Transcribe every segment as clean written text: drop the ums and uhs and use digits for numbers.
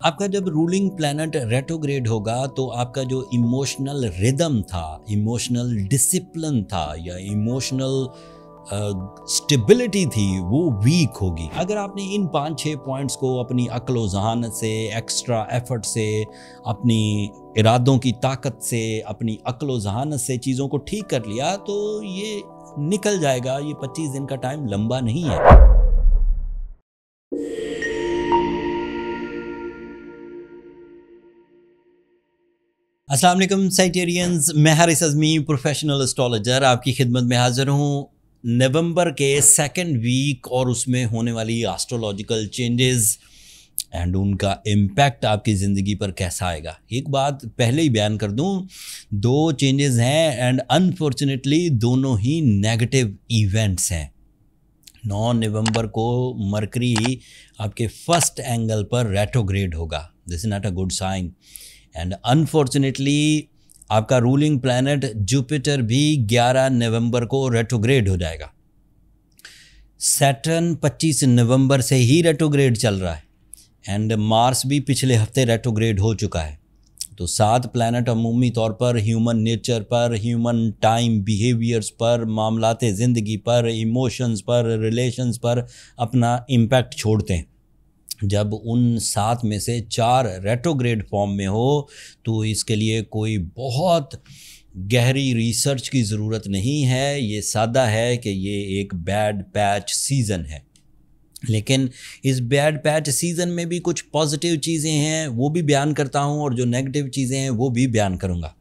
آپ کا جب رولنگ پلانٹ ریٹروگریڈ ہوگا تو آپ کا جو ایموشنل ردم تھا، ایموشنل ڈسپلن تھا یا ایموشنل سٹیبلٹی تھی وہ ویک ہوگی۔ اگر آپ نے ان 5-6 پوائنٹس کو اپنی عقل و ذہانت سے، ایکسٹرا ایفرٹ سے، اپنی ارادوں کی طاقت سے، اپنی عقل و ذہانت سے چیزوں کو ٹھیک کر لیا تو یہ نکل جائے گا۔ یہ 25 دن کا ٹائم لمبا نہیں ہے۔ السلام علیکم سائٹیرینز، میں حارث اعظمی پروفیشنل اسٹرالوجر آپ کی خدمت میں حاضر ہوں۔ نومبر کے سیکنڈ ویک اور اس میں ہونے والی آسٹرولوجیکل چینجز اینڈ ان کا امپیکٹ آپ کی زندگی پر کیسا آئے گا۔ ایک بات پہلے ہی بیان کر دوں، 2 چینجز ہیں اینڈ انفارچونیٹلی دونوں ہی نیگیٹو ایونٹس ہیں۔ 9 نومبر کو مرکری آپ کے فرسٹ اینگل پر ریٹروگریڈ ہوگا۔ This is not a good sign and unfortunately آپ کا رولنگ پلانٹ جوپیٹر بھی 11 نومبر کو ریٹروگریڈ ہو جائے گا۔ سیٹرن 25 نومبر سے ہی ریٹروگریڈ چل رہا ہے اینڈ مارس بھی پچھلے ہفتے ریٹروگریڈ ہو چکا ہے۔ تو 7 پلانٹ عمومی طور پر ہیومن نیچر پر، ہیومن ٹائم بیہیویئرز پر، معاملات زندگی پر، ایموشنز پر، ریلیشنز پر اپنا امپیکٹ چھوڑتے ہیں۔ جب ان 7 میں سے 4 ریٹروگریڈ فارم میں ہو تو اس کے لیے کوئی بہت گہری ریسرچ کی ضرورت نہیں ہے، یہ سادہ ہے کہ یہ ایک بیڈ پیچ سیزن ہے۔ لیکن اس بیڈ پیچ سیزن میں بھی کچھ پازیٹیو چیزیں ہیں، وہ بھی بیان کرتا ہوں، اور جو نیگیٹو چیزیں ہیں وہ بھی بیان کروں گا۔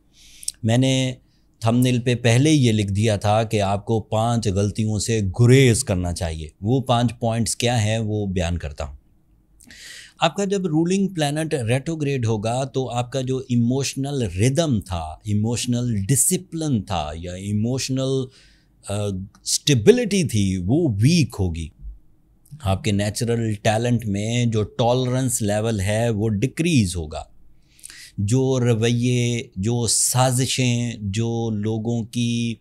میں نے تھمبنیل پہ پہلے ہی یہ لکھ دیا تھا کہ آپ کو 5 غلطیوں سے گریز کرنا چاہیے۔ وہ 5 پوائنٹس کیا ہیں وہ بیان کرتا ہوں۔ آپ کا جب رولنگ پلانٹ ریٹروگریڈ ہوگا تو آپ کا جو ایموشنل ردم تھا، ایموشنل ڈسپلن تھا یا ایموشنل سٹیبلٹی تھی وہ ویک ہوگی۔ آپ کے نیچرل ٹیلنٹ میں جو ٹالرنس لیول ہے وہ ڈکریز ہوگا۔ جو رویے، جو سازشیں، جو لوگوں کی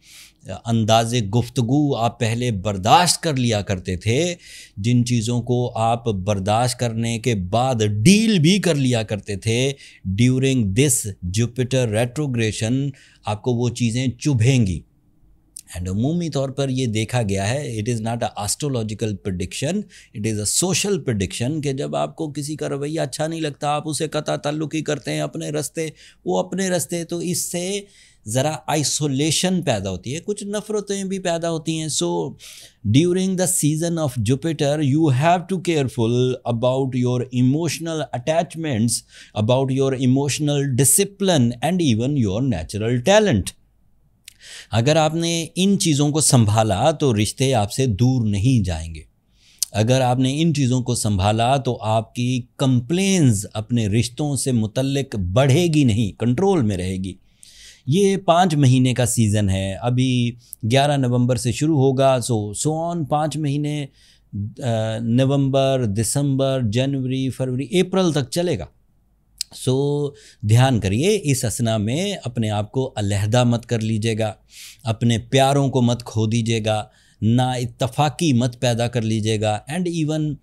انداز گفتگو آپ پہلے برداشت کر لیا کرتے تھے، جن چیزوں کو آپ برداشت کرنے کے بعد ڈیل بھی کر لیا کرتے تھے، ڈیورنگ دس جوپیٹر ریٹروگریشن آپ کو وہ چیزیں چبھیں گی۔ اینڈ عمومی طور پر یہ دیکھا گیا ہے، it is not a astrological prediction, it is a social prediction, کہ جب آپ کو کسی کا رویہ اچھا نہیں لگتا آپ اسے قطع تعلق ہی کرتے ہیں، اپنے رستے وہ اپنے رستے، تو اس سے ذرا آئسولیشن پیدا ہوتی ہے، کچھ نفرتیں بھی پیدا ہوتی ہیں۔ So during the season of Jupiter you have to careful about your emotional attachments, about your emotional discipline and even your natural talent. اگر آپ نے ان چیزوں کو سنبھالا تو رشتے آپ سے دور نہیں جائیں گے۔ اگر آپ نے ان چیزوں کو سنبھالا تو آپ کی کمپلینز اپنے رشتوں سے متعلق بڑھے گی نہیں، کنٹرول میں رہے گی۔ یہ 5 مہینے کا سیزن ہے، ابھی 11 نومبر سے شروع ہوگا، سو آن 5 مہینے، نومبر، دسمبر، جنوری، فروری، اپریل تک چلے گا۔ سو دھیان کریے، اس اثنا میں اپنے آپ کو علیحدہ مت کر لیجیے گا، اپنے پیاروں کو مت کھو دیجیے گا، نا اتفاقی مت پیدا کر لیجیے گا، اینڈ ایون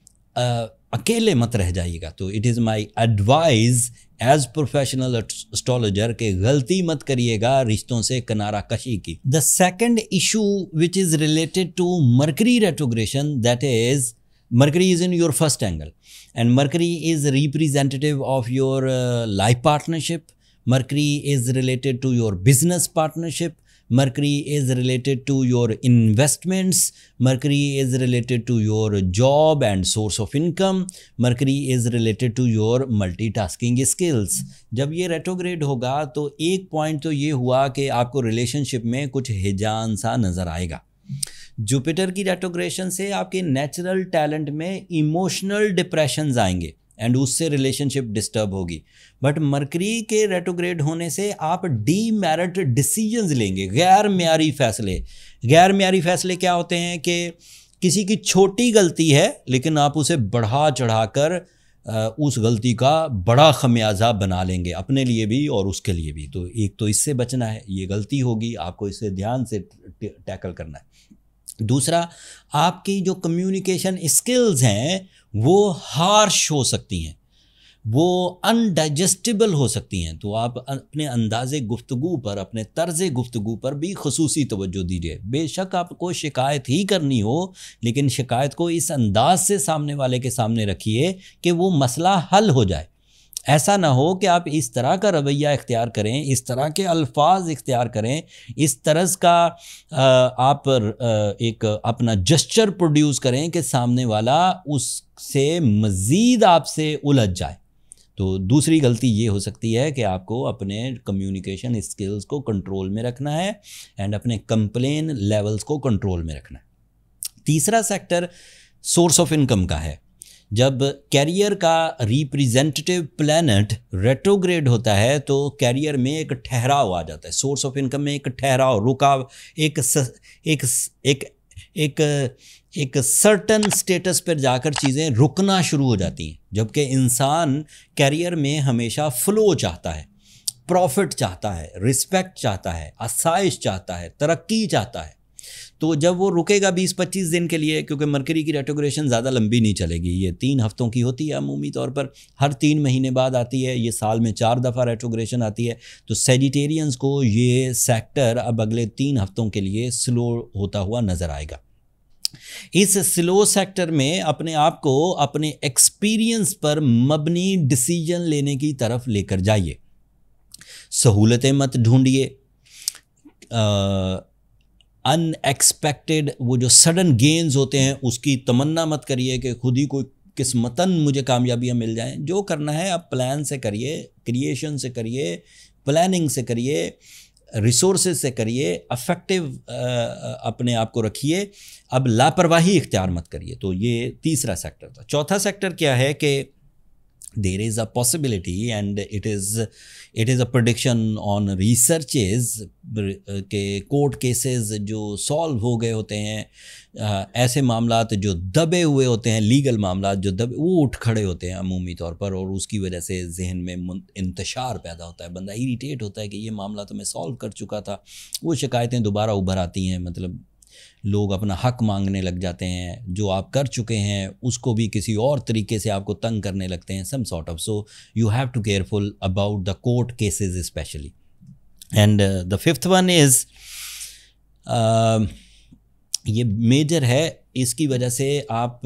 اکیلے مت رہ جائیے گا۔ تو it is my advice as professional astrologer کہ غلطی مت کریے گا رشتوں سے کنارہ کشی کی۔ The second issue which is related to Mercury retrogression, that is Mercury is in your first angle and Mercury is representative of your life partnership. Mercury is related to your business partnership. Mercury is related to your investments. Mercury is related to your job and source of income. Mercury is related to your multitasking skills. جب یہ ریٹروگریڈ ہوگا تو ایک point تو یہ ہوا کہ آپ کو ریلیشن شپ میں کچھ ہیجان سا نظر آئے گا۔ جوپیٹر کی ریٹروگریشن سے آپ کے نیچرل ٹیلنٹ میں ایموشنل ڈپریشنز آئیں گے اینڈ اس سے ریلیشن شپ ڈسٹرب ہوگی۔ بٹ مرکری کے ریٹروگریڈ ہونے سے آپ ڈی میرٹ ڈیسیجنز لیں گے، غیر معیاری فیصلے۔ غیر معیاری فیصلے کیا ہوتے ہیں کہ کسی کی چھوٹی غلطی ہے لیکن آپ اسے بڑھا چڑھا کر اس غلطی کا بڑا خمیازہ بنا لیں گے، اپنے لیے بھی اور اس کے لیے بھی۔ تو ایک تو اس سے بچنا ہے، یہ غلطی ہوگی، آپ کو اسے دھیان سے ٹیکل کرنا ہے۔ دوسرا، آپ کی جو کمیونیکیشن اسکلز ہیں وہ ہارش ہو سکتی ہیں، وہ انڈائجسٹیبل ہو سکتی ہیں. تو آپ اپنے انداز گفتگو پر، اپنے طرز گفتگو پر بھی خصوصی توجہ دیجیے. بے شک آپ کو شکایت ہی کرنی ہو، لیکن شکایت کو اس انداز سے سامنے والے کے سامنے رکھیے کہ وہ مسئلہ حل ہو جائے. ایسا نہ ہو کہ آپ اس طرح کا رویہ اختیار کریں، اس طرح کے الفاظ اختیار کریں، اس طرز کا آپ ایک اپنا جسچر پروڈیوس کریں کہ سامنے والا اس سے مزید آپ سے الجھ جائے. تو دوسری غلطی یہ ہو سکتی ہے کہ آپ کو اپنے کمیونیکیشن اسکلز کو کنٹرول میں رکھنا ہے اینڈ اپنے کمپلین لیولز کو کنٹرول میں رکھنا ہے. تیسرا سیکٹر سورس آف انکم کا ہے. جب کیریئر کا ریپریزنٹیو پلانٹ ریٹروگریڈ ہوتا ہے تو کیریئر میں ایک ٹھہراؤ آ جاتا ہے. سورس آف انکم میں ایک ٹھہراؤ، رکاو، ایک سرٹن سٹیٹس پر جا کر چیزیں رکنا شروع ہو جاتی ہیں. جبکہ انسان کیریئر میں ہمیشہ فلو چاہتا ہے، پروفٹ چاہتا ہے، رسپیکٹ چاہتا ہے، آسائش چاہتا ہے، ترقی چاہتا ہے. تو جب وہ رکے گا 20-25 دن کے لیے، کیونکہ مرکری کی ریٹروگریشن زیادہ لمبی نہیں چلے گی، یہ 3 ہفتوں کی ہوتی ہے عمومی طور پر، ہر 3 مہینے بعد آتی ہے، یہ سال میں 4 دفعہ ریٹروگریشن آتی ہے. تو سیجیٹیرینز کو یہ سیکٹر اب اگلے 3 ہفتوں کے لیے سلو ہوتا ہوا نظر آئے گا. اس سلو سیکٹر میں اپنے آپ کو اپنے ایکسپیرینس پر مبنی ڈیسیجن لینے کی طرف لے کر جائیے. سہولتیں مت ڈھونڈیے، ان ایکسپیکٹڈ وہ جو سڈن گینز ہوتے ہیں اس کی تمنا مت کریے کہ خود ہی کوئی قسمتاً مجھے کامیابیاں مل جائیں. جو کرنا ہے آپ پلان سے کریے، کریشن سے کریے، پلاننگ سے کریے، ریسورسز سے کریے، افیکٹو اپنے آپ کو رکھیے. اب لاپرواہی اختیار مت کریے. تو یہ تیسرا سیکٹر تھا. چوتھا سیکٹر کیا ہے کہ there is a possibility and it is a prediction on researches کہ کورٹ کیسز جو سالو ہو گئے ہوتے ہیں، ایسے معاملات جو دبے ہوئے ہوتے ہیں، لیگل معاملات جو دبے، وہ اٹھ کھڑے ہوتے ہیں عمومی طور پر، اور اس کی وجہ سے ذہن میں انتشار پیدا ہوتا ہے. بندہ اریٹیٹ ہوتا ہے کہ یہ معاملہ تو میں سالو کر چکا تھا. وہ شکایتیں دوبارہ ابھر آتی ہیں، مطلب لوگ اپنا حق مانگنے لگ جاتے ہیں. جو آپ کر چکے ہیں اس کو بھی کسی اور طریقے سے آپ کو تنگ کرنے لگتے ہیں، some sort of. So you have to careful about the court cases especially. And the fifth one is یہ میجر ہے. اس کی وجہ سے آپ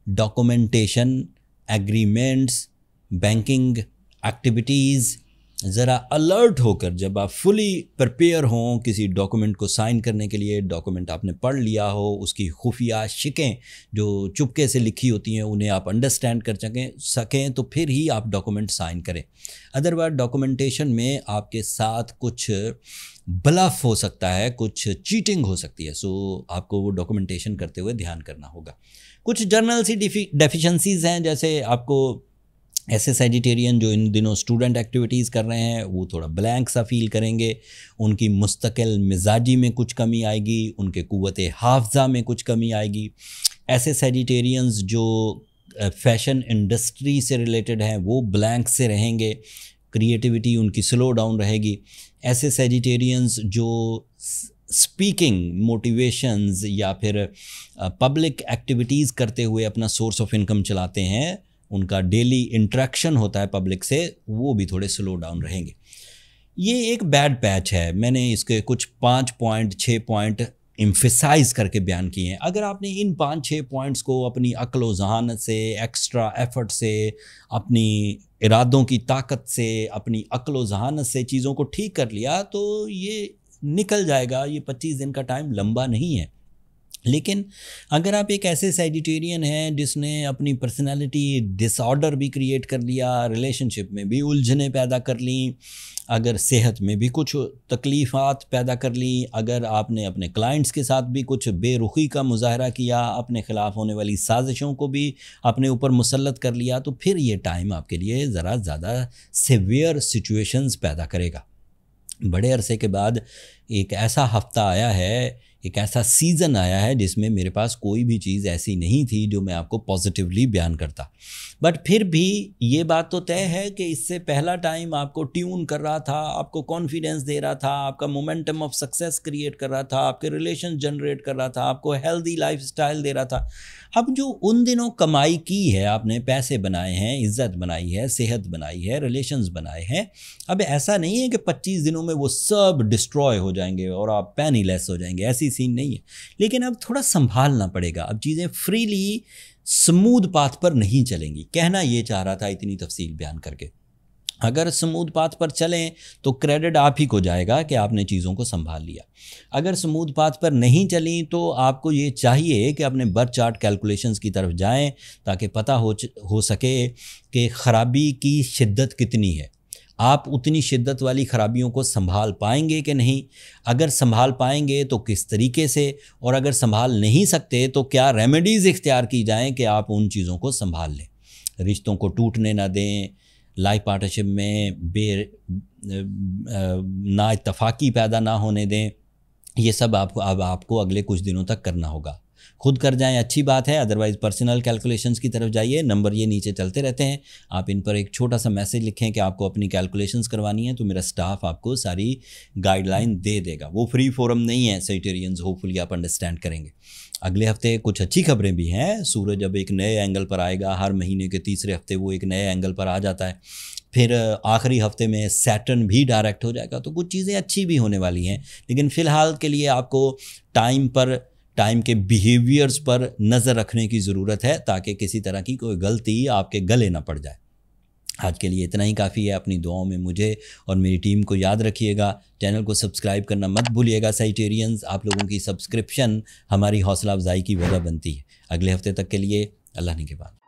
ڈاکومنٹیشن، ایگریمنٹس، بینکنگ ایکٹیویٹیز ذرا الرٹ ہو کر، جب آپ فلی پریپیئر ہوں کسی ڈاکومنٹ کو سائن کرنے کے لیے، ڈاکومنٹ آپ نے پڑھ لیا ہو، اس کی خفیہ شکیں جو چپکے سے لکھی ہوتی ہیں انہیں آپ انڈرسٹینڈ کر سکیں تو پھر ہی آپ ڈاکومنٹ سائن کریں. ادروائز ڈاکومنٹیشن میں آپ کے ساتھ کچھ بلف ہو سکتا ہے، کچھ چیٹنگ ہو سکتی ہے. سو آپ کو وہ ڈاکومنٹیشن کرتے ہوئے دھیان کرنا ہوگا. کچھ جرنل سی ڈیفیشنسیز ہیں، جیسے آپ کو ایسے سیجیٹیرین جو ان دنوں اسٹوڈنٹ ایکٹیویٹیز کر رہے ہیں وہ تھوڑا بلینک سا فیل کریں گے. ان کی مستقل مزاجی میں کچھ کمی آئے گی، ان کے قوت حافظہ میں کچھ کمی آئے گی. ایسے سیجیٹیرینز جو فیشن انڈسٹری سے ریلیٹڈ ہیں وہ بلینک سے رہیں گے، کریٹیوٹی ان کی سلو ڈاؤن رہے گی. ایسے سیجیٹیرینز جو اسپیکنگ موٹیویشنز یا پھر پبلک ایکٹیویٹیز کرتے ہوئے اپنا سورس آف انکم چلاتے ہیں، ان کا ڈیلی انٹریکشن ہوتا ہے پبلک سے، وہ بھی تھوڑے سلو ڈاؤن رہیں گے. یہ ایک بیڈ پیچ ہے. میں نے اس کے کچھ 5 پوائنٹ 6 پوائنٹ ایمفیسائز کر کے بیان کیے ہیں. اگر آپ نے ان 5-6 پوائنٹس کو اپنی عقل و ذہانت سے، ایکسٹرا ایفرٹ سے، اپنی ارادوں کی طاقت سے، اپنی عقل و ذہانت سے چیزوں کو ٹھیک کر لیا تو یہ نکل جائے گا. یہ 25 دن کا ٹائم لمبا نہیں ہے. لیکن اگر آپ ایک ایسے سیجیٹیرین ہیں جس نے اپنی پرسنالٹی ڈس آرڈر بھی کریٹ کر لیا، ریلیشن شپ میں بھی الجھنیں پیدا کر لیں، اگر صحت میں بھی کچھ تکلیفات پیدا کر لیں، اگر آپ نے اپنے کلائنٹس کے ساتھ بھی کچھ بے رخی کا مظاہرہ کیا، اپنے خلاف ہونے والی سازشوں کو بھی اپنے اوپر مسلط کر لیا، تو پھر یہ ٹائم آپ کے لیے ذرا زیادہ سیویئر سچویشنز پیدا کرے گا. بڑے عرصے کے بعد ایک ایسا ہفتہ آیا ہے ایک ایسا سیزن آیا ہے جس میں میرے پاس کوئی بھی چیز ایسی نہیں تھی جو میں آپ کو پازیٹیولی بیان کرتا، بٹ پھر بھی یہ بات تو طے ہے کہ اس سے پہلا ٹائم آپ کو ٹیون کر رہا تھا، آپ کو کانفیڈنس دے رہا تھا، آپ کا مومنٹم آف سکسیس کریٹ کر رہا تھا، آپ کے ریلیشن جنریٹ کر رہا تھا، آپ کو ہیلدی لائف سٹائل دے رہا تھا۔ اب جو ان دنوں کمائی کی ہے آپ نے، پیسے بنائے ہیں، عزت بنائی ہے، صحت بنائی ہے، ریلیشنز بنائے ہیں، اب ایسا نہیں ہے کہ 25 دنوں میں وہ سب ڈسٹروائے ہو جائیں گے اور آپ پینی لیس ہو جائیں گے، ایسی سین نہیں ہے، لیکن اب تھوڑا سنبھالنا پڑے گا، اب چیزیں فریلی سمودھ پاتھ پر نہیں چلیں گی۔ کہنا یہ چاہ رہا تھا اتنی تفصیل بیان کر کے، اگر سمودھ پاتھ پر چلیں تو کریڈٹ آپ ہی کو جائے گا کہ آپ نے چیزوں کو سنبھال لیا، اگر سمودھ پاتھ پر نہیں چلیں تو آپ کو یہ چاہیے کہ اپنے برتھ چارٹ کیلکولیشنز کی طرف جائیں تاکہ پتہ ہو سکے کہ خرابی کی شدت کتنی ہے، آپ اتنی شدت والی خرابیوں کو سنبھال پائیں گے کہ نہیں، اگر سنبھال پائیں گے تو کس طریقے سے، اور اگر سنبھال نہیں سکتے تو کیا ریمیڈیز اختیار کی جائیں کہ آپ ان چیزوں کو سنبھال لیں، رشتوں کو ٹوٹنے نہ دیں، لائف پارٹنرشپ میں نا اتفاقی پیدا نہ ہونے دیں، یہ سب آپ کو اگلے کچھ دنوں تک کرنا ہوگا۔ خود کر جائیں اچھی بات ہے، ادروائز پرسنل کیلکولیشنز کی طرف جائیے، نمبر یہ نیچے چلتے رہتے ہیں، آپ ان پر ایک چھوٹا سا میسج لکھیں کہ آپ کو اپنی کیلکولیشنز کروانی ہے، تو میرا سٹاف آپ کو ساری گائیڈ لائن دے دے گا، وہ فری فورم نہیں ہے سیجیٹیرینز، ہوپفلی آپ انڈرسٹینڈ کریں گے۔ اگلے ہفتے کچھ اچھی خبریں بھی ہیں، سورج اب ایک نئے اینگل پر آئے گا، ہر مہینے کے تیسرے ہفتے وہ ایک نئے اینگل پر آ جاتا ہے، پھر آخری ہفتے میں سیٹرن بھی ڈائریکٹ ہو جائے گا، تو کچھ چیزیں اچھی بھی ہونے والی ہیں، لیکن فی الحال کے لیے آپ کو ٹائم کے بیہیویئرز پر نظر رکھنے کی ضرورت ہے تاکہ کسی طرح کی کوئی غلطی آپ کے گلے نہ پڑ جائے۔ آج کے لیے اتنا ہی کافی ہے، اپنی دعاؤں میں مجھے اور میری ٹیم کو یاد رکھیے گا، چینل کو سبسکرائب کرنا مت بھولیے گا سیجیٹیرینز، آپ لوگوں کی سبسکرپشن ہماری حوصلہ افزائی کی وجہ بنتی ہے۔ اگلے ہفتے تک کے لیے اللہ نگہبان۔